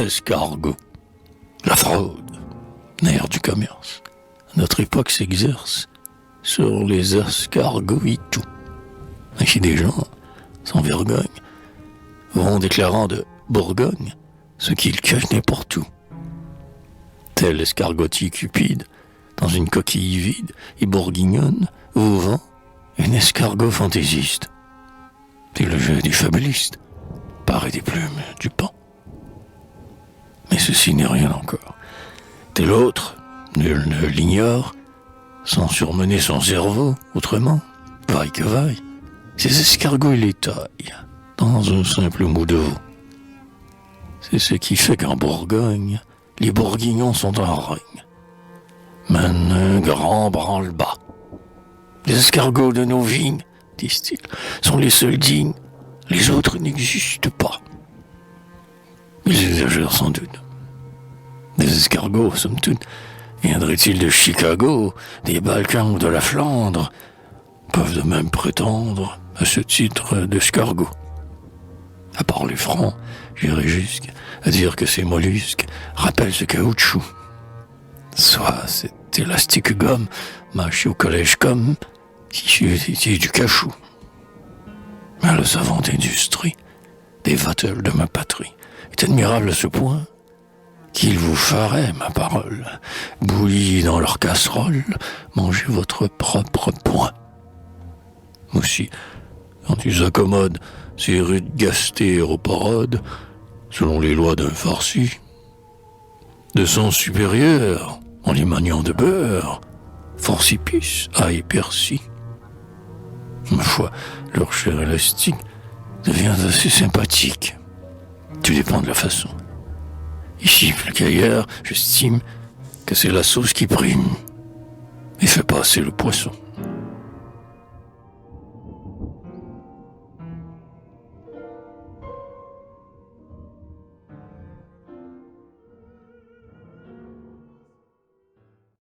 l'escargot. La fraude, nerf du commerce. Notre époque s'exerce sur les escargots et tout. Et des gens, sans vergogne, vont déclarant de Bourgogne ce qu'ils cachent n'importe où. Tel escargotier cupide, dans une coquille vide et bourguignonne, vous vend un escargot fantaisiste. C'est le jeu des fabulistes, paré des plumes du pan. Mais ceci n'est rien encore. Tel autre, nul ne l'ignore, sans surmener son cerveau, autrement, vaille que vaille, ces escargots les taillent dans un simple mot de veau. C'est ce qui fait qu'en Bourgogne, les bourguignons sont en règne. Mènent un grand branle-bas. Les escargots de nos vignes, disent-ils, sont les seuls dignes, les autres n'existent pas. Ils exagèrent sans doute. Des escargots, somme toute, viendraient-ils de Chicago, des Balkans ou de la Flandre, peuvent de même prétendre à ce titre d'escargot. À part les francs, j'irais jusqu'à dire que ces mollusques rappellent ce caoutchouc. Soit cet élastique gomme mâché au collège comme si c'était du cachou. Mais la savante industrie des vattels de ma patrie est admirable à ce point qu'il vous ferait, ma parole, bouillie dans leur casserole, manger votre propre poing. Aussi, quand ils accommodent ces rudes gastéroporodes, selon les lois d'un farci, de sens supérieur, en les maniant de beurre, forcipice, ail, persil. Ma foi, leur chair élastique devient assez sympathique. Tout dépend de la façon. Ici, plus qu'ailleurs, j'estime que c'est la sauce qui prime et fait passer le poisson.